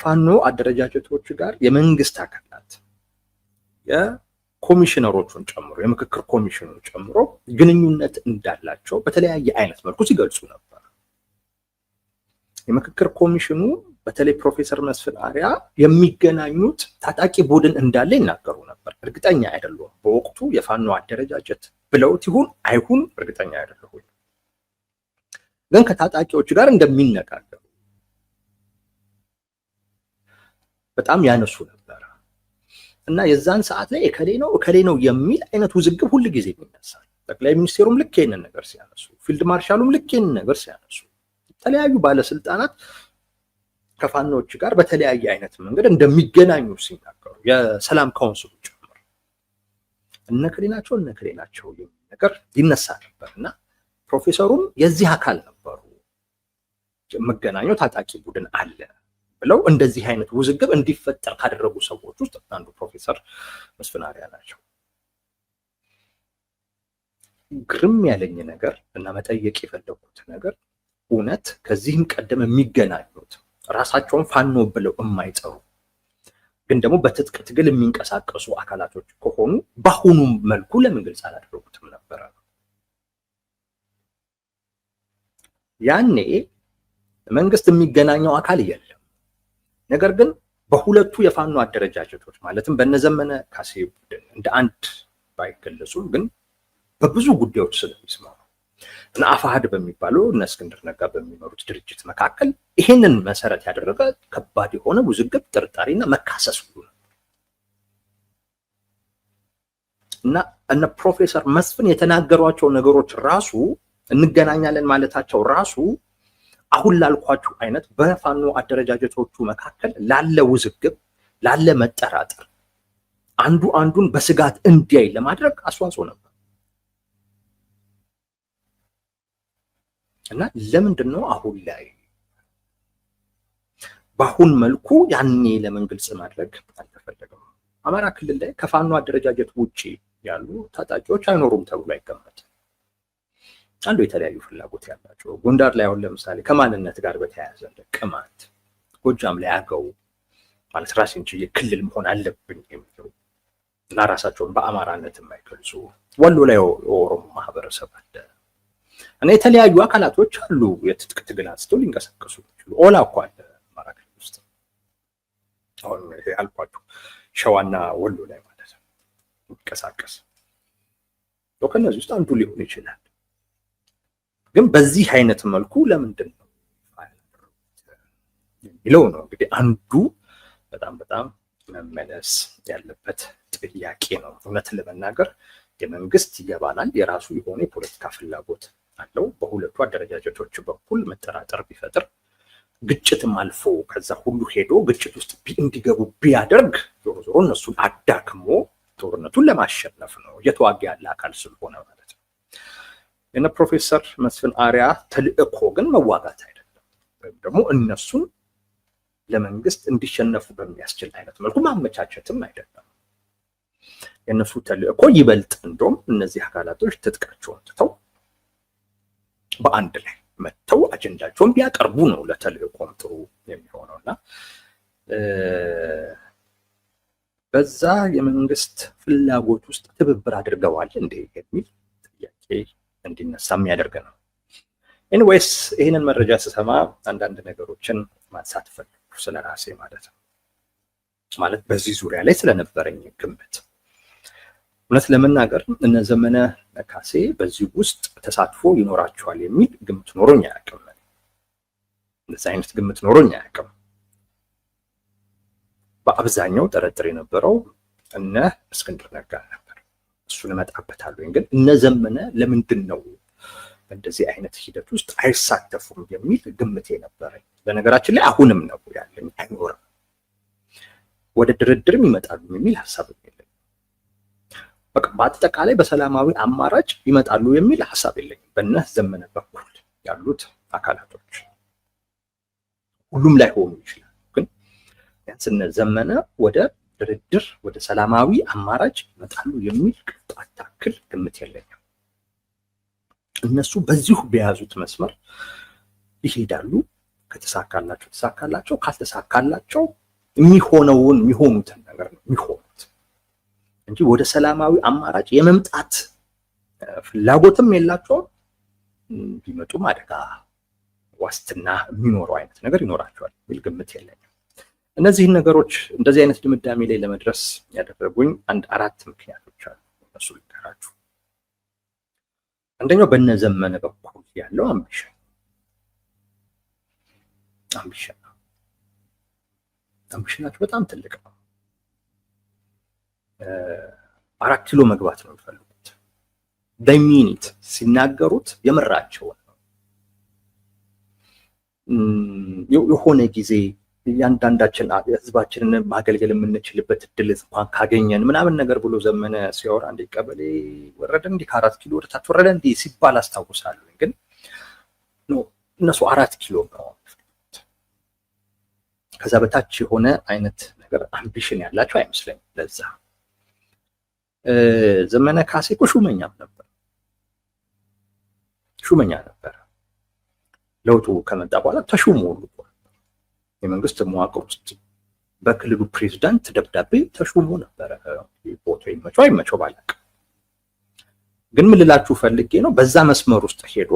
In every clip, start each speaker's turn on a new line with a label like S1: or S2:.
S1: ከፋኖ አደረጃጀቶች ጋር የመንግስት አካላት የኮሚሽነሮቹን ጨምሮ የምክክር ኮሚሽኑን ጨምሮ ግንኙነት እንዳላቸው በተለያየ አይነት መልኩ ሲገልጹ ነበር። የምክክር ኮሚሽኑ በተለይ ፕሮፌሰር መስፍን አርአያ የሚገናኙት ታጣቂ ቡድን እንዳለ ይናገሩ ነበር። እርግጠኛ አይደሉም በወቅቱ የፋኖ አደረጃጀት ብለውት ይሁን አይሁን እርግጠኛ አይደለሁም፣ ግን ከታጣቂዎች ጋር እንደሚነጋገሩ በጣም ያነሱ ነበር እና የዛን ሰዓት ላይ እከሌ ነው የሚል አይነት ውዝግብ ሁሉ ጊዜ ይነሳል። ጠቅላይ ሚኒስቴሩም ልክ ይሄንን ነገር ሲያነሱ፣ ፊልድ ማርሻሉም ልክ ይሄንን ነገር ሲያነሱ፣ የተለያዩ ባለስልጣናት ከፋኖች ጋር በተለያየ አይነት መንገድ እንደሚገናኙ ሲናገሩ የሰላም ካውንስሉ ጭምር እነከሌ ናቸው የሚል ነገር ይነሳ ነበርና ፕሮፌሰሩም የዚህ አካል ነበሩ። መገናኛው ታጣቂ ቡድን አለ ብለው እንደዚህ አይነት ውዝግብ እንዲፈጠር ካደረጉ ሰዎች ውስጥ አንዱ ፕሮፌሰር መስፍን አርአያ ናቸው። ግርም ያለኝ ነገር እና መጠየቅ የፈለኩት ነገር እውነት ከዚህም ቀደም የሚገናኙት ራሳቸውን ፋኖ ብለው የማይጠሩ ግን ደግሞ በትጥቅ ትግል የሚንቀሳቀሱ አካላቶች ከሆኑ በአሁኑ መልኩ ለምን ግልጽ አላደረጉትም ነበረ? ያኔ መንግስት የሚገናኘው አካል የለም። ነገር ግን በሁለቱ የፋኖ አደረጃጀቶች ማለትም በነዘመነ ካሴ ቡድን እንደ አንድ ባይገለጹም ግን በብዙ ጉዳዮች ስለሚስማሙ እና አፋሕድ በሚባለው እነ እስክንድር ነጋ በሚመሩት ድርጅት መካከል ይሄንን መሰረት ያደረገ ከባድ የሆነ ውዝግብ፣ ጥርጣሬና መካሰስ ሁሉ ነው እና እነ ፕሮፌሰር መስፍን የተናገሯቸው ነገሮች ራሱ እንገናኛለን ማለታቸው ራሱ አሁን ላልኳችሁ አይነት በፋኖ አደረጃጀቶቹ መካከል ላለ ውዝግብ፣ ላለ መጠራጠር፣ አንዱ አንዱን በስጋት እንዲያይ ለማድረግ አስተዋጽኦ ነበር እና ለምንድን ነው አሁን ላይ በአሁን መልኩ ያኔ ለምን ግልጽ ማድረግ አልተፈለገም? አማራ ክልል ላይ ከፋኖ አደረጃጀት ውጪ ያሉ ታጣቂዎች አይኖሩም ተብሎ አይገመትም። አንዱ የተለያዩ ፍላጎት ያላቸው ጎንደር ላይ አሁን ለምሳሌ ከማንነት ጋር በተያያዘ ቅማንት፣ ጎጃም ላይ አገው ማለት ራስን ችዬ ክልል መሆን አለብኝ የሚሉ እና ራሳቸውን በአማራነት የማይገልጹ፣ ወሎ ላይ የኦሮሞ ማህበረሰብ አለ እና የተለያዩ አካላቶች አሉ የትጥቅ ትግል አንስተው ሊንቀሳቀሱ ይችላሉ። ኦላ እኮ አለ አማራ ክልል ውስጥ አሁን ይሄ አልኳችሁ ሸዋና ወሎ ላይ ማለት ነው የሚንቀሳቀስ ከነዚህ ውስጥ አንዱ ሊሆን ይችላል። ግን በዚህ አይነት መልኩ ለምንድን ነው የሚለው ነው እንግዲህ አንዱ በጣም መመለስ ያለበት ጥያቄ ነው። እውነት ለመናገር የመንግስት ይገባናል የራሱ የሆነ የፖለቲካ ፍላጎት አለው። በሁለቱ አደረጃጀቶች በኩል መጠራጠር ቢፈጥር ግጭትም አልፎ ከዛ ሁሉ ሄዶ ግጭት ውስጥ እንዲገቡ ቢያደርግ ዞሮ ዞሮ እነሱን አዳክሞ ጦርነቱን ለማሸነፍ ነው እየተዋጋ ያለ አካል ስለሆነ ማለት ነው። የነ ፕሮፌሰር መስፍን አርአያ ተልእኮ ግን መዋጋት አይደለም፣ ወይም ደግሞ እነሱን ለመንግስት እንዲሸነፉ በሚያስችል አይነት መልኩ ማመቻቸትም አይደለም። የነሱ ተልእኮ ይበልጥ እንደውም እነዚህ አካላቶች ትጥቃቸውን ትተው በአንድ ላይ መተው አጀንዳቸውን ቢያቀርቡ ነው ለተልእኮም ጥሩ የሚሆነውና በዛ የመንግስት ፍላጎት ውስጥ ትብብር አድርገዋል እንዴ የሚል ጥያቄ እንዲነሳ የሚያደርግ ነው። ኤኒዌይስ ይህንን መረጃ ስሰማ አንዳንድ ነገሮችን ማንሳት ፈልኩ ስለራሴ ማለት ነው። ማለት በዚህ ዙሪያ ላይ ስለነበረኝ ግምት እውነት ለመናገር እነ ዘመነ ካሴ በዚህ ውስጥ ተሳትፎ ይኖራቸዋል የሚል ግምት ኖሮኝ አያውቅም። እንደዚህ አይነት ግምት ኖሮኝ አያውቅም። በአብዛኛው ጠረጥር የነበረው እነ እስክንድር ነጋ ነበር። እሱን እመጣበታለሁ። ግን እነ ዘመነ ለምንድን ነው በእንደዚህ አይነት ሂደት ውስጥ አይሳተፉም የሚል ግምት ነበረኝ። በነገራችን ላይ አሁንም ነው ያለኝ። አይኖርም፣ ወደ ድርድርም ይመጣሉ የሚል ሐሳብ የለኝም። በቃ በአጠቃላይ በሰላማዊ አማራጭ ይመጣሉ የሚል ሐሳብ የለኝም። በእነ ዘመነ በኩል ያሉት አካላቶች ሁሉም ላይ ሆኑ ይችላል፣ ግን ቢያንስ እነ ዘመነ ወደ ድርድር ወደ ሰላማዊ አማራጭ ይመጣሉ የሚል ቅንጣት ታክል ግምት የለኝም። እነሱ በዚሁ በያዙት መስመር ይሄዳሉ። ከተሳካላቸው ተሳካላቸው፣ ካልተሳካላቸው የሚሆኑትን ነገር ነው የሚሆኑት እንጂ ወደ ሰላማዊ አማራጭ የመምጣት ፍላጎትም የላቸውም። ቢመጡም አደጋ ዋስትና የሚኖረው አይነት ነገር ይኖራቸዋል የሚል ግምት የለኝም። እነዚህን ነገሮች እንደዚህ አይነት ድምዳሜ ላይ ለመድረስ ያደረጉኝ አንድ 4 ምክንያቶች አሉ። እነሱ ልንገራችሁ። አንደኛው በነዘመነ በኩል ያለው አምቢሽን ነው። አምቢሽናቸው በጣም ትልቅ ነው። 4 ኪሎ መግባት ነው የሚፈልጉት። በሚኒት ሲናገሩት የምራቸውን ነው። የሆነ ጊዜ እያንዳንዳችን ህዝባችንን ማገልገል የምንችልበት እድል እንኳን ካገኘን ምናምን ነገር ብሎ ዘመነ ሲያወራ እንደ ቀበሌ ወረደ እንዲ ከ4 ኪሎ ወደ ታች ወረደ እንዲ ሲባል አስታውሳለሁ። ግን እነሱ 4 ኪሎ ነው። ከዛ በታች የሆነ አይነት ነገር አምቢሽን ያላቸው አይመስለኝም። ለዛ ዘመነ ካሴ እኮ ሹመኛም ነበር። ለውጡ ከመጣ በኋላ ተሹሞ የመንግስት መዋቅር ውስጥ በክልሉ ፕሬዝዳንት ደብዳቤ ተሹሞ ነበረ። ቦቶ ይመቸው አይመቸው ባላቅ፣ ግን ምን ልላችሁ ፈልጌ ነው፣ በዛ መስመር ውስጥ ሄዶ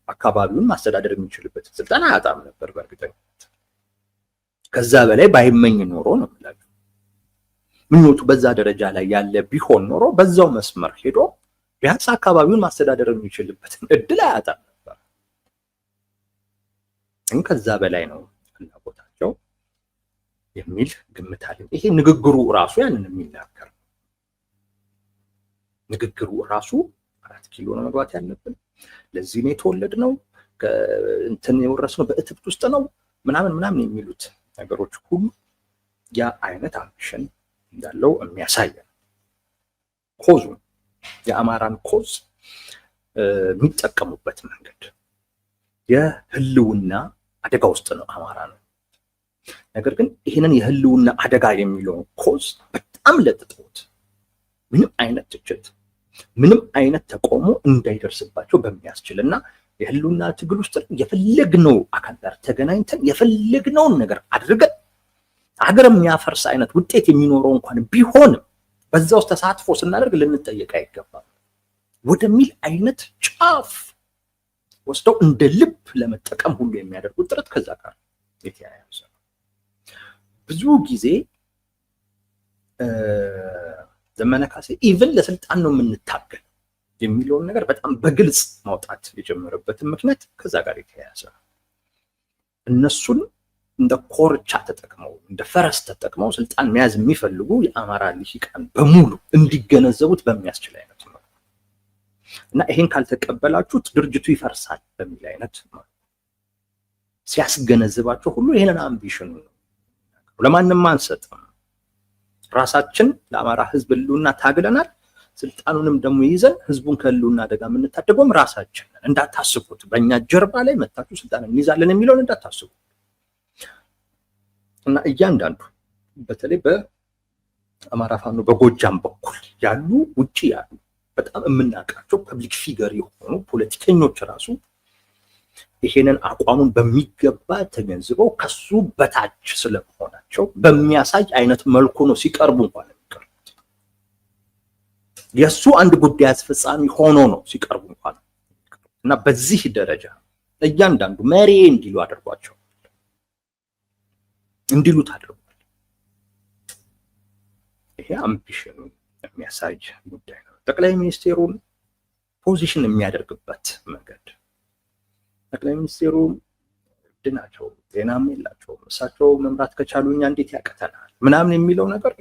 S1: አካባቢውን ማስተዳደር የሚችልበት ስልጣን አያጣም ነበር በእርግጠኝነት። ከዛ በላይ ባይመኝ ኖሮ ነው የምላችሁ። ምኞቱ በዛ ደረጃ ላይ ያለ ቢሆን ኖሮ በዛው መስመር ሄዶ ቢያንስ አካባቢውን ማስተዳደር የሚችልበትን እድል አያጣም ነበር። ከዛ በላይ ነው ፍላጎታቸው የሚል ግምት አለኝ። ይሄ ንግግሩ ራሱ ያንን የሚናገር ነው። ንግግሩ ራሱ 4 ኪሎ ነው መግባት ያለብን፣ ለዚህ ነው የተወለድነው፣ እንትን የወረስነው በእትብት ውስጥ ነው ምናምን የሚሉት ነገሮች ሁሉ ያ አይነት አምቢሽን እንዳለው የሚያሳይ ነው። ኮዙ የአማራን ኮዝ የሚጠቀሙበት መንገድ የህልውና አደጋ ውስጥ ነው አማራ ነው። ነገር ግን ይህንን የህልውና አደጋ የሚለውን ኮዝ በጣም ለጥጦት ምንም አይነት ትችት፣ ምንም አይነት ተቃውሞ እንዳይደርስባቸው በሚያስችልና የህልውና ትግል ውስጥ የፈለግነው አካል ጋር ተገናኝተን የፈለግነውን ነገር አድርገን ሀገር የሚያፈርስ አይነት ውጤት የሚኖረው እንኳን ቢሆንም በዛ ውስጥ ተሳትፎ ስናደርግ ልንጠየቅ አይገባም ወደሚል አይነት ጫፍ ወስደው እንደ ልብ ለመጠቀም ሁሉ የሚያደርጉት ጥረት ከዛ ጋር የተያያዘ ነው። ብዙ ጊዜ ዘመነ ካሴ ኢቭን ለስልጣን ነው የምንታገል የሚለውን ነገር በጣም በግልጽ ማውጣት የጀመረበትን ምክንያት ከዛ ጋር የተያያዘ ነው። እነሱን እንደ ኮርቻ ተጠቅመው እንደ ፈረስ ተጠቅመው ስልጣን መያዝ የሚፈልጉ የአማራ ልሂቃን በሙሉ እንዲገነዘቡት በሚያስችል አይነት ነው እና ይሄን ካልተቀበላችሁት ድርጅቱ ይፈርሳል በሚል አይነት ነው ሲያስገነዝባቸው ሁሉ ይሄንን አምቢሽን ነው ለማንም አንሰጥም፣ ራሳችን ለአማራ ህዝብ ህልውና ታግለናል፣ ስልጣኑንም ደግሞ ይዘን ህዝቡን ከህልውና አደጋ የምንታደገውም ራሳችን እንዳታስቡት፣ በእኛ ጀርባ ላይ መታችሁ ስልጣን እንይዛለን የሚለውን እንዳታስቡ እና እያንዳንዱ በተለይ በአማራ ፋኖ በጎጃም በኩል ያሉ ውጪ ያሉ በጣም የምናውቃቸው ፐብሊክ ፊገር የሆኑ ፖለቲከኞች ራሱ ይሄንን አቋሙን በሚገባ ተገንዝበው ከሱ በታች ስለመሆናቸው በሚያሳይ አይነት መልኩ ነው ሲቀርቡ እንኳን የሚቀርቡት። የሱ አንድ ጉዳይ አስፈጻሚ ሆኖ ነው ሲቀርቡ እንኳን እና በዚህ ደረጃ እያንዳንዱ መሪ እንዲሉ አድርጓቸው እንዲሉት አድርጓል። ይሄ አምቢሽኑ የሚያሳይ ጉዳይ ነው። ጠቅላይ ሚኒስቴሩን ፖዚሽን የሚያደርግበት መንገድ ጠቅላይ ሚኒስቴሩ ድናቸው ጤናም የላቸውም፣ እሳቸው መምራት ከቻሉ እኛ እንዴት ያቀተናል ምናምን የሚለው ነገር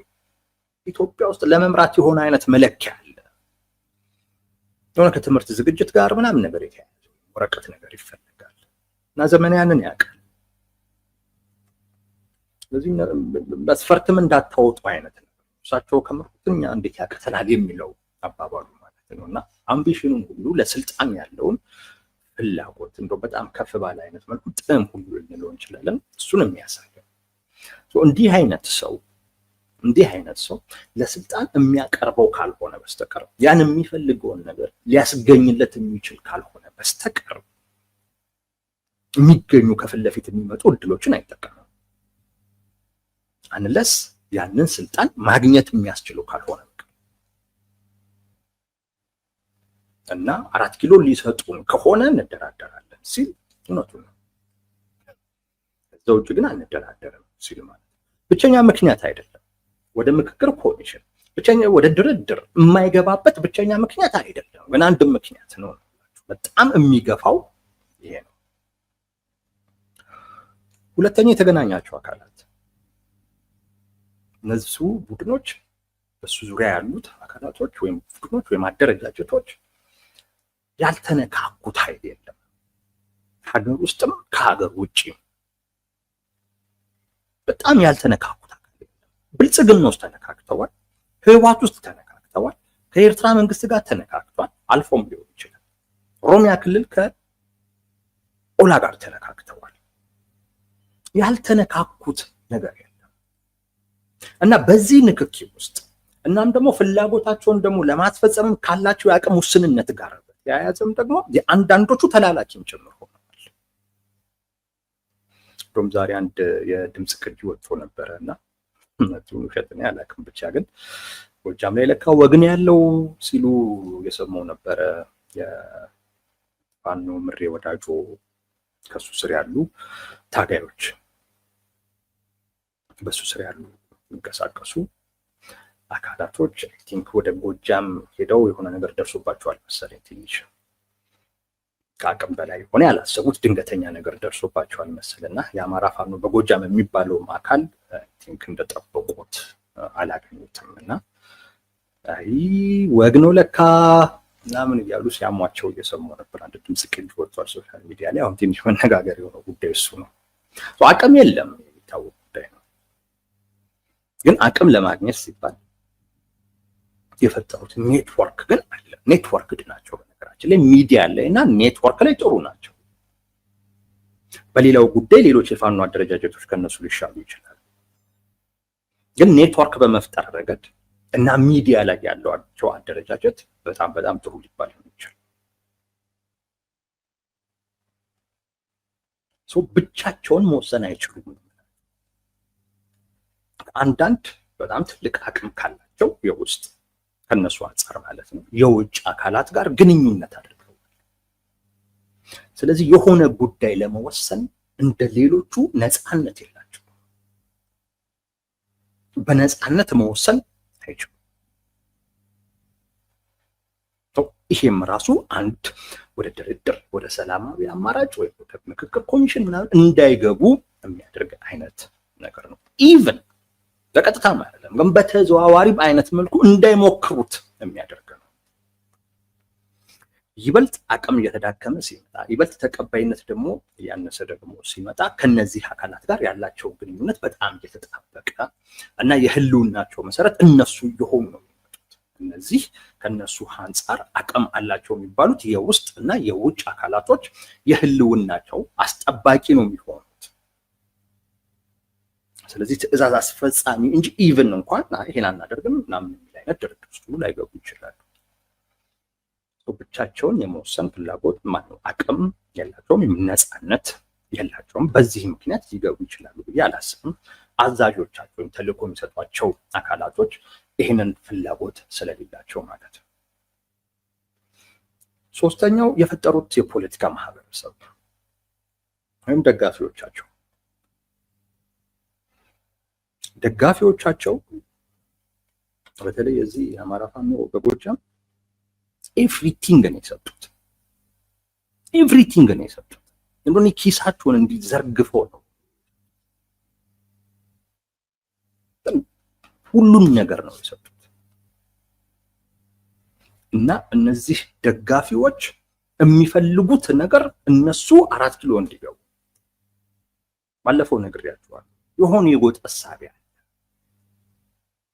S1: ኢትዮጵያ ውስጥ ለመምራት የሆነ አይነት መለኪያ አለ። የሆነ ከትምህርት ዝግጅት ጋር ምናምን ነገር የተያያዘ ወረቀት ነገር ይፈልጋል እና ዘመን ያንን ያውቃል። ስለዚህ መስፈርትም እንዳታወጡ አይነት ነው። እሳቸው ከመሩት እኛ እንዴት ያቀተናል የሚለው አባባሉ ማለት ነው እና አምቢሽኑን ሁሉ ለስልጣን ያለውን ፍላጎት እንደው በጣም ከፍ ባለ አይነት መልኩ ጥም ሁሉ ልንለው እንችላለን። እሱን የሚያሳየው እንዲህ አይነት ሰው ለስልጣን የሚያቀርበው ካልሆነ በስተቀር ያን የሚፈልገውን ነገር ሊያስገኝለት የሚችል ካልሆነ በስተቀር የሚገኙ ከፊት ለፊት የሚመጡ እድሎችን አይጠቀምም አንለስ ያንን ስልጣን ማግኘት የሚያስችለው ካልሆነ እና 4 ኪሎ ሊሰጡን ከሆነ እንደራደራለን ሲል እውነቱን ነው። ከዛ ውጭ ግን አንደራደርም ሲል ማለት ብቸኛ ምክንያት አይደለም። ወደ ምክክር ኮሚሽን ብቸኛ ወደ ድርድር የማይገባበት ብቸኛ ምክንያት አይደለም፣ ግን አንድ ምክንያት ነው። በጣም የሚገፋው ይሄ ነው። ሁለተኛ የተገናኛቸው አካላት እነሱ ቡድኖች በሱ ዙሪያ ያሉት አካላቶች ወይም ቡድኖች ወይም አደረጃጀቶች ያልተነካኩት ኃይል የለም። ሀገር ውስጥም ከሀገር ውጭም በጣም ያልተነካኩት አካል የለም። ብልጽግና ውስጥ ተነካክተዋል፣ ህወሓት ውስጥ ተነካክተዋል፣ ከኤርትራ መንግስት ጋር ተነካክቷል፣ አልፎም ሊሆን ይችላል ኦሮሚያ ክልል ከኦላ ጋር ተነካክተዋል። ያልተነካኩት ነገር የለም እና በዚህ ንክኪ ውስጥ እናም ደግሞ ፍላጎታቸውን ደግሞ ለማስፈጸም ካላቸው የአቅም ውስንነት ጋር ያያዘም ደግሞ የአንዳንዶቹ ተላላኪም ጭምር ሆነዋል። እንደውም ዛሬ አንድ የድምፅ ቅጂ ወጥቶ ነበረና እነቱን ውሸትን ያላቅም ብቻ ግን ጎጃም ላይ ለካ ወግን ያለው ሲሉ የሰማው ነበረ። የፋኖ ምሬ ወዳጆ ከሱ ስር ያሉ ታጋዮች በሱ ስር ያሉ የሚንቀሳቀሱ አካላቶች አይ ቲንክ ወደ ጎጃም ሄደው የሆነ ነገር ደርሶባቸዋል መሰለኝ። ትንሽ ከአቅም በላይ ሆነ ያላሰቡት ድንገተኛ ነገር ደርሶባቸዋል መሰለና የአማራ ፋኖ በጎጃም የሚባለውም አካል አይ ቲንክ እንደጠበቁት አላገኙትም እና አይ ወግ ነው ለካ ምናምን እያሉ ሲያሟቸው እየሰሙ ነበር። አንድ ድምፅ ቅጅ ወጥቷል ሶሻል ሚዲያ ላይ። አሁን ትንሽ መነጋገር የሆነው ጉዳይ እሱ ነው። አቅም የለም የሚታወቅ ጉዳይ ነው። ግን አቅም ለማግኘት ሲባል የፈጠሩት ኔትወርክ ግን አለ። ኔትወርክ ናቸው በነገራችን ላይ ሚዲያ ላይ እና ኔትወርክ ላይ ጥሩ ናቸው። በሌላው ጉዳይ ሌሎች የፋኖ አደረጃጀቶች ከነሱ ሊሻሉ ይችላሉ። ግን ኔትወርክ በመፍጠር ረገድ እና ሚዲያ ላይ ያለው አደረጃጀት በጣም በጣም ጥሩ ሊባል ይችላል። ብቻቸውን መወሰን አይችሉም። አንዳንድ በጣም ትልቅ አቅም ካላቸው የውስጥ ከነሱ አንጻር ማለት ነው የውጭ አካላት ጋር ግንኙነት አድርገው ስለዚህ የሆነ ጉዳይ ለመወሰን እንደ ሌሎቹ ነፃነት የላቸው። በነፃነት መወሰን አይችሉም። ይሄም ራሱ አንድ ወደ ድርድር ወደ ሰላማዊ አማራጭ ወይ ወደ ምክክር ኮሚሽን ምናምን እንዳይገቡ የሚያደርግ አይነት ነገር ነው። ኢቭን በቀጥታ ማለት ነው ግን በተዘዋዋሪ አይነት መልኩ እንዳይሞክሩት የሚያደርግ ነው። ይበልጥ አቅም እየተዳከመ ሲመጣ ይበልጥ ተቀባይነት ደግሞ ያነሰ ደግሞ ሲመጣ ከነዚህ አካላት ጋር ያላቸው ግንኙነት በጣም እየተጣበቀ እና የህልውናቸው መሰረት እነሱ የሆኑ ነው። እነዚህ ከነሱ አንጻር አቅም አላቸው የሚባሉት የውስጥ እና የውጭ አካላቶች የህልውናቸው አስጠባቂ ነው የሚሆኑት። ስለዚህ ትዕዛዝ አስፈጻሚ እንጂ ኢቭን እንኳን ይሄን አናደርግም ምናምን የሚል አይነት ድርድር ውስጥ ላይገቡ ይችላሉ። ብቻቸውን የመወሰን ፍላጎት ማነው አቅም የላቸውም፣ ነፃነት የላቸውም። በዚህ ምክንያት ሊገቡ ይችላሉ ብዬ አላስብም። አዛዦቻቸው ወይም ተልዕኮ የሚሰጧቸው አካላቶች ይህንን ፍላጎት ስለሌላቸው ማለት ነው። ሶስተኛው የፈጠሩት የፖለቲካ ማህበረሰብ ወይም ደጋፊዎቻቸው በተለይ እዚህ የአማራ ፋኖ በጎጃም ኤቭሪቲንግ ነው የሰጡት። እንደኔ ኪሳቸውን እንዲዘርግፈው ነው ሁሉን ነገር ነው የሰጡት። እና እነዚህ ደጋፊዎች የሚፈልጉት ነገር እነሱ 4 ኪሎ እንዲገቡ ባለፈው ነግሬያቸዋለሁ። የሆነ የጎጥ ሐሳቢያ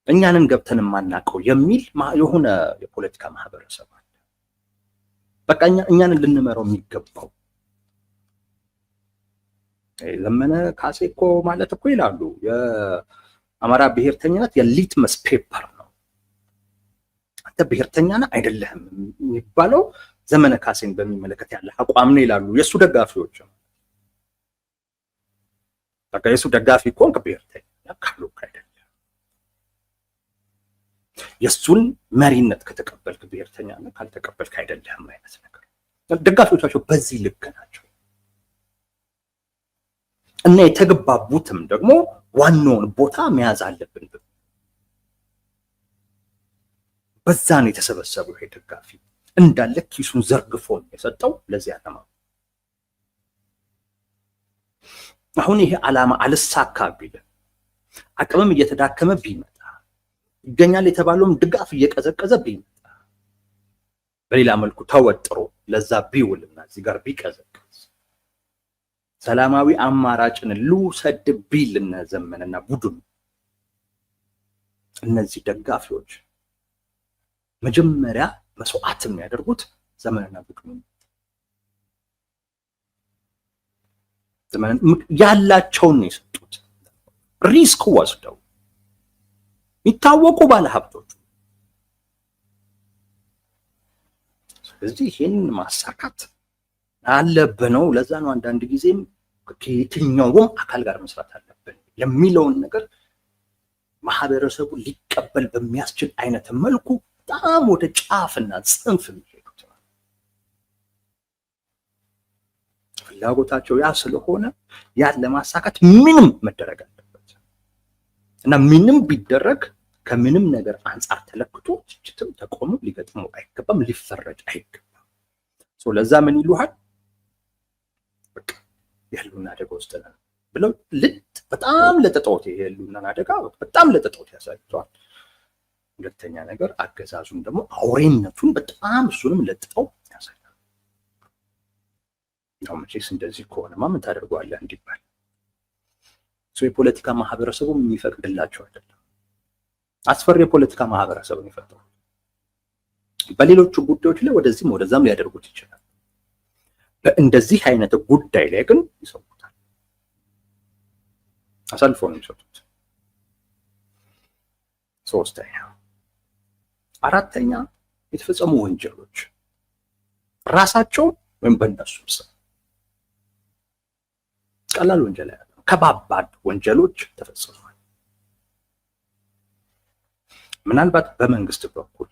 S1: እኛንን ገብተን ማናቀው የሚል የሆነ የፖለቲካ ማህበረሰብ አለ። በቃ እኛንን ልንመራው የሚገባው ዘመነ ካሴ እኮ ማለት እኮ ይላሉ የአማራ ብሔርተኝነት የሊትመስ ፔፐር ነው። አንተ ብሔርተኛ ነህ አይደለህም የሚባለው ዘመነ ካሴን በሚመለከት ያለ አቋም ነው ይላሉ የሱ ደጋፊዎች። በቃ የሱ ደጋፊ ከሆንክ ብሔርተኛ ካልሆንክ አይደለም። የሱን መሪነት ከተቀበልክ ብሔርተኛ ነህ፣ ካልተቀበልክ አይደለም አይነት ነገር። ደጋፊዎቻቸው በዚህ ልክ ናቸው እና የተግባቡትም ደግሞ ዋናውን ቦታ መያዝ አለብን። በዛ ነው የተሰበሰበው። ይሄ ደጋፊ እንዳለ ኪሱን ዘርግፎ የሰጠው ለዚህ ዓላማ። አሁን ይሄ ዓላማ አልሳካ ቢል፣ አቅምም እየተዳከመ ቢመጣ፣ ይገኛል የተባለውም ድጋፍ እየቀዘቀዘ ቢመጣ፣ በሌላ መልኩ ተወጥሮ ለዛ ቢውልና እዚህ ጋር ቢቀዘቅዝ፣ ሰላማዊ አማራጭን ልውሰድ ቢልና ዘመንና ቡድኑ፣ እነዚህ ደጋፊዎች መጀመሪያ መስዋዕት የሚያደርጉት ዘመንና ቡድኑ ያላቸውን ነው የሰጡት። ሪስክ ወስደው የሚታወቁ ባለሀብቶች። ስለዚህ ይህን ማሳካት አለብን ነው። ለዛ ነው አንዳንድ ጊዜም ከየትኛውም አካል ጋር መስራት አለብን የሚለውን ነገር ማህበረሰቡ ሊቀበል በሚያስችል አይነት መልኩ በጣም ወደ ጫፍና ጽንፍ የሚሄዱት ነው። ፍላጎታቸው ያ ስለሆነ ያን ለማሳካት ምንም መደረግ አለበት እና ምንም ቢደረግ ከምንም ነገር አንጻር ተለክቶ ትችትም ተቆሙ ሊገጥመው አይገባም፣ ሊፈረድ አይገባም። ለዛ ምን ይሉሃል? በቃ የህልውና አደጋ ውስጥ ነን ብለው በጣም ለጥጠውት የህልውና አደጋ በጣም ለጥጠውት ያሳይተዋል። ሁለተኛ ነገር አገዛዙም ደግሞ አውሬነቱን በጣም እሱንም ለጥጠው ያሳያል። ያው መቼስ እንደዚህ ከሆነማ ምን ታደርገዋለህ እንዲባል የፖለቲካ ማህበረሰቡ የሚፈቅድላቸው አይደለም። አስፈሪ የፖለቲካ ማህበረሰቡን ይፈጥራል። በሌሎቹ ጉዳዮች ላይ ወደዚህም ወደዛም ሊያደርጉት ይችላል። በእንደዚህ አይነት ጉዳይ ላይ ግን ይሰውታል፣ አሳልፎ ነው የሚሰጡት። ሶስተኛ አራተኛ የተፈጸሙ ወንጀሎች ራሳቸው ወይም በእነሱ ስም ቀላል ወንጀል ያለው ከባባድ ወንጀሎች ተፈጽመዋል። ምናልባት በመንግስት በኩል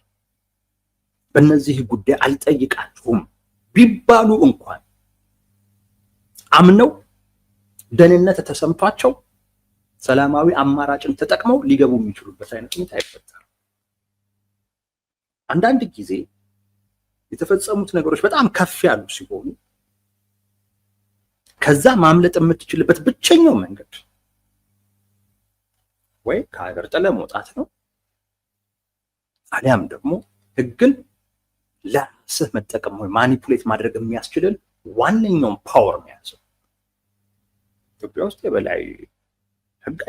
S1: በእነዚህ ጉዳይ አልጠይቃችሁም ቢባሉ እንኳን አምነው ደህንነት ተሰምቷቸው ሰላማዊ አማራጭን ተጠቅመው ሊገቡ የሚችሉበት አይነት ሁኔታ አይፈጠርም። አንዳንድ ጊዜ የተፈጸሙት ነገሮች በጣም ከፍ ያሉ ሲሆኑ ከዛ ማምለጥ የምትችልበት ብቸኛው መንገድ ወይ ከሀገር ጥለህ መውጣት ነው፣ አሊያም ደግሞ ህግን ለራስህ መጠቀም ወይ ማኒፑሌት ማድረግ የሚያስችልን ዋነኛውን ፓወር መያዝ። ኢትዮጵያ ውስጥ የበላይ ህግ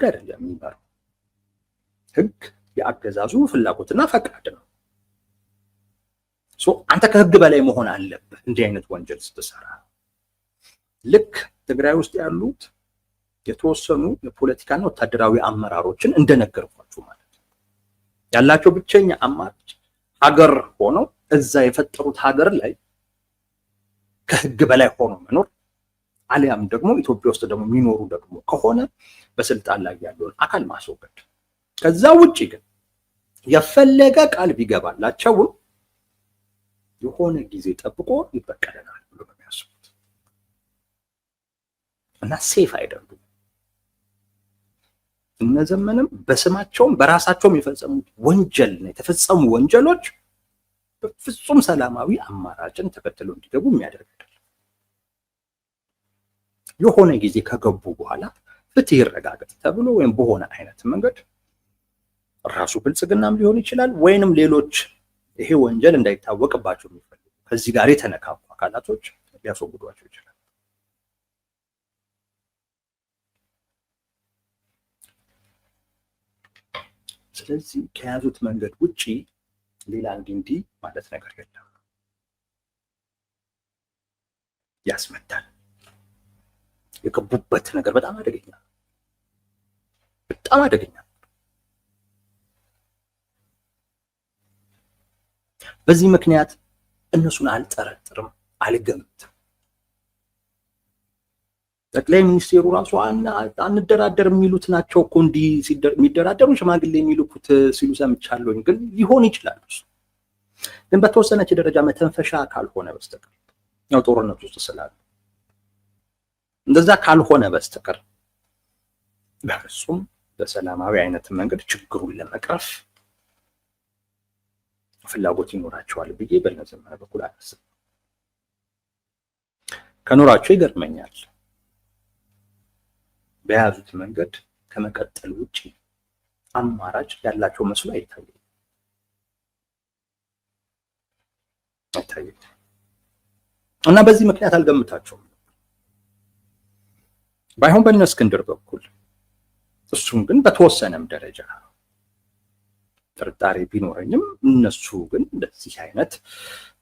S1: አይደለም የሚባለው። ህግ የአገዛዙ ፍላጎትና ፈቃድ ነው። አንተ ከህግ በላይ መሆን አለብህ እንዲህ አይነት ወንጀል ስትሰራ። ልክ ትግራይ ውስጥ ያሉት የተወሰኑ የፖለቲካና ወታደራዊ አመራሮችን እንደነገርኳችሁ ማለት ነው። ያላቸው ብቸኛ አማራጭ ሀገር ሆነው እዛ የፈጠሩት ሀገር ላይ ከህግ በላይ ሆኖ መኖር፣ አሊያም ደግሞ ኢትዮጵያ ውስጥ ደግሞ የሚኖሩ ደግሞ ከሆነ በስልጣን ላይ ያለውን አካል ማስወገድ። ከዛ ውጪ ግን የፈለገ ቃል ቢገባላቸው የሆነ ጊዜ ጠብቆ ይበቀለናል ብሎ ነው የሚያስቡት እና ሴፍ አይደሉም። እነዘመንም በስማቸውም በራሳቸውም የፈጸሙት ወንጀል ነው የተፈጸሙ ወንጀሎች በፍጹም ሰላማዊ አማራጭን ተከትለው እንዲገቡ የሚያደርግ አይደለም። የሆነ ጊዜ ከገቡ በኋላ ፍትህ ይረጋገጥ ተብሎ ወይም በሆነ አይነት መንገድ ራሱ ብልጽግናም ሊሆን ይችላል ወይንም ሌሎች ይሄ ወንጀል እንዳይታወቅባቸው የሚፈልጉ ከዚህ ጋር የተነካኩ አካላቶች ሊያስወግዷቸው ይችላል። ስለዚህ ከያዙት መንገድ ውጪ ሌላ እንዲህ ማለት ነገር የለም። ያስመታል። የገቡበት ነገር በጣም አደገኛ በጣም አደገኛ። በዚህ ምክንያት እነሱን አልጠረጥርም፣ አልገምትም። ጠቅላይ ሚኒስቴሩ ራሱ አንደራደር የሚሉት ናቸው እኮ እንዲህ የሚደራደሩ ሽማግሌ የሚልኩት ሲሉ ሰምቻለሁኝ። ግን ሊሆን ይችላል ግን በተወሰነች ደረጃ መተንፈሻ ካልሆነ በስተቀር ያው ጦርነት ውስጥ ስላሉ እንደዛ ካልሆነ በስተቀር በፍጹም በሰላማዊ አይነት መንገድ ችግሩን ለመቅረፍ ፍላጎት ይኖራቸዋል ብዬ በእነዚህ በኩል አላስብም። ከኖራቸው ይገርመኛል። በያዙት መንገድ ከመቀጠል ውጪ አማራጭ ያላቸው መስሎ አይታይም። እና በዚህ ምክንያት አልገምታቸውም። ባይሆን በእነ እስክንድር በኩል እሱም ግን በተወሰነም ደረጃ ጥርጣሬ ቢኖረኝም እነሱ ግን እንደዚህ አይነት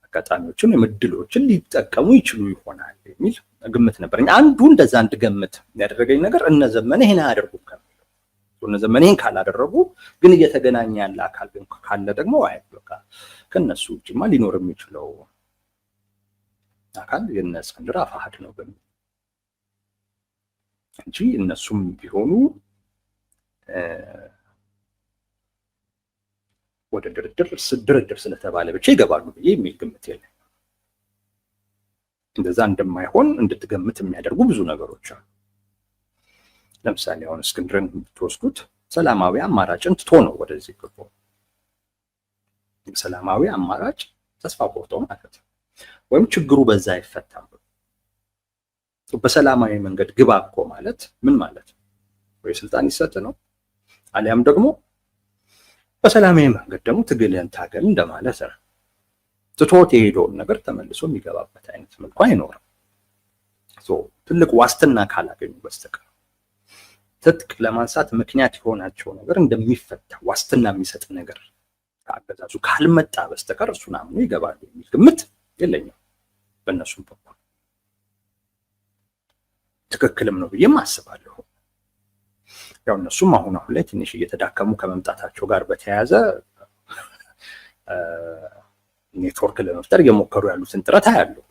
S1: አጋጣሚዎችን እድሎችን ሊጠቀሙ ይችሉ ይሆናል የሚል ግምት ነበረኝ። አንዱ እንደዛ እንድገምት ያደረገኝ ነገር እነ ዘመነ ይሄን አያደርጉም ከሚለው እነ ዘመነ ይሄን ካላደረጉ ግን እየተገናኘ ያለ አካል ግን ካለ ደግሞ በቃ ከነሱ ውጭማ ሊኖር የሚችለው አካል የነ እስክንድር አፋሕድ ነው በሚል እንጂ እነሱም ቢሆኑ ወደ ድርድር ስለተባለ ብቻ ይገባሉ ብዬ የሚል ግምት የለኝም። እንደዛ እንደማይሆን እንድትገምት የሚያደርጉ ብዙ ነገሮች አሉ። ለምሳሌ አሁን እስክንድርን ብትወስዱት ሰላማዊ አማራጭን ትቶ ነው ወደዚህ ገባ። ሰላማዊ አማራጭ ተስፋ ቆርጦ ማለት ነው። ወይም ችግሩ በዛ አይፈታም። በሰላማዊ መንገድ ግባ እኮ ማለት ምን ማለት ነው? ወይ ስልጣን ይሰጥ ነው፣ አሊያም ደግሞ በሰላማዊ መንገድ ደግሞ ትግልን ታገል እንደማለት ነው። ትቶት የሄደውን ነገር ተመልሶ የሚገባበት አይነት መልኩ አይኖርም። ትልቅ ዋስትና ካላገኙ በስተቀር ትጥቅ ለማንሳት ምክንያት የሆናቸው ነገር እንደሚፈታ ዋስትና የሚሰጥ ነገር ከአገዛዙ ካልመጣ በስተቀር እሱን አምኖ ይገባሉ የሚል ግምት የለኝም። በእነሱም በኩል ትክክልም ነው ብዬም አስባለሁ። ያው እነሱም አሁን ላይ ትንሽ እየተዳከሙ ከመምጣታቸው ጋር በተያያዘ ኔትወርክ ለመፍጠር እየሞከሩ ያሉትን ጥረት አያለሁ።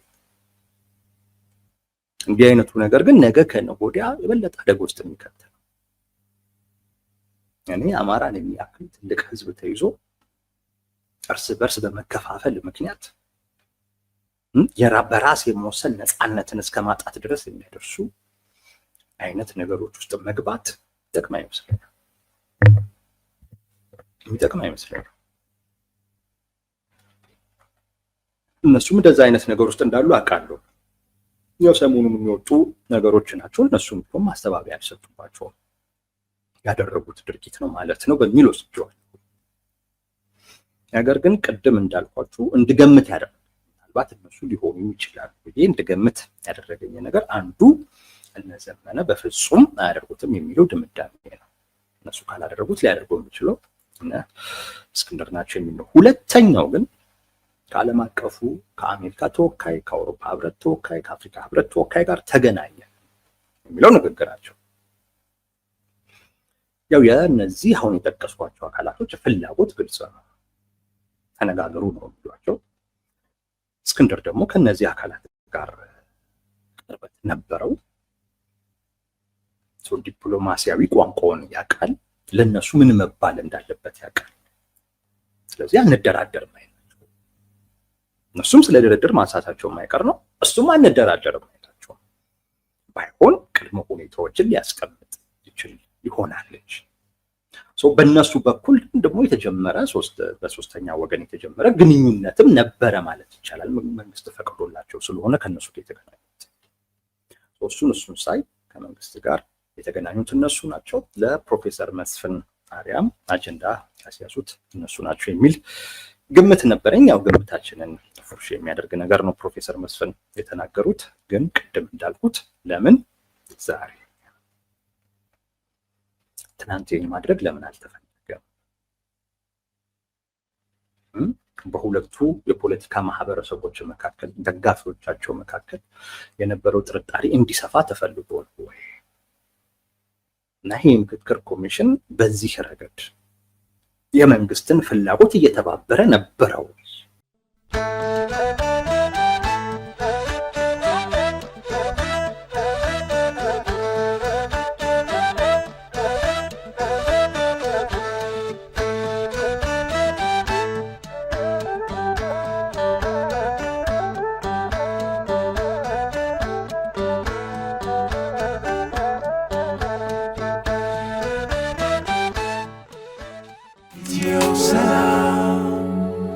S1: እንዲህ አይነቱ ነገር ግን ነገ ከነገ ወዲያ የበለጠ አደጋ ውስጥ የሚከት ነው። እኔ አማራን የሚያክል ትልቅ ህዝብ ተይዞ እርስ በርስ በመከፋፈል ምክንያት በራስ የመወሰን ነፃነትን እስከ ማጣት ድረስ የሚያደርሱ አይነት ነገሮች ውስጥ መግባት ይጠቅም አይመስለኝም። እነሱም እንደዛ አይነት ነገር ውስጥ እንዳሉ አውቃለሁ። ያው ሰሞኑን የሚወጡ ነገሮች ናቸው። እነሱም ቢሆን ማስተባበያ አልሰጡባቸውም። ያደረጉት ድርጊት ነው ማለት ነው በሚል ወስጄዋለሁ። ነገር ግን ቅድም እንዳልኳችሁ እንድገምት ያደረገ ምናልባት እነሱ ሊሆኑ ይችላሉ ብዬ እንድገምት ያደረገኝ ነገር አንዱ እነ ዘመነ በፍጹም አያደርጉትም የሚለው ድምዳሜ ነው። እነሱ ካላደረጉት ሊያደርገው የሚችለው እነ እስክንድር ናቸው የሚለው። ሁለተኛው ግን ከዓለም አቀፉ ከአሜሪካ ተወካይ፣ ከአውሮፓ ህብረት ተወካይ፣ ከአፍሪካ ህብረት ተወካይ ጋር ተገናኘ የሚለው ንግግራቸው ያው የእነዚህ አሁን የጠቀስኳቸው አካላቶች ፍላጎት ግልጽ ነው። ተነጋገሩ ነው የሚሏቸው። እስክንድር ደግሞ ከነዚህ አካላት ጋር ቅርበት ነበረው። ዲፕሎማሲያዊ ቋንቋውን ያውቃል። ለነሱ ምን መባል እንዳለበት ያውቃል። ስለዚህ አንደራደርም አይነት እነሱም ስለ ድርድር ማንሳታቸው የማይቀር ነው። እሱም አንደራደርም አይነታቸው ባይሆን ቅድመ ሁኔታዎችን ሊያስቀምጥ ይችል ይሆናል እንጂ በእነሱ በኩል ደግሞ የተጀመረ በሶስተኛ ወገን የተጀመረ ግንኙነትም ነበረ ማለት ይቻላል። መንግስት ፈቅዶላቸው ስለሆነ ከነሱ ጋር የተገናኙት እሱን ሳይ ከመንግስት ጋር የተገናኙት እነሱ ናቸው። ለፕሮፌሰር መስፍን አርያም አጀንዳ ያስያዙት እነሱ ናቸው የሚል ግምት ነበረኝ። ያው ግምታችንን ፉርሽ የሚያደርግ ነገር ነው ፕሮፌሰር መስፍን የተናገሩት። ግን ቅድም እንዳልኩት ለምን ዛሬ ትናንት ማድረግ ለምን አልተፈለገም? በሁለቱ የፖለቲካ ማህበረሰቦች መካከል ደጋፊዎቻቸው መካከል የነበረው ጥርጣሬ እንዲሰፋ ተፈልጎ ነው ወይ? እና ይሄ ምክክር ኮሚሽን በዚህ ረገድ የመንግስትን ፍላጎት እየተባበረ ነበረው?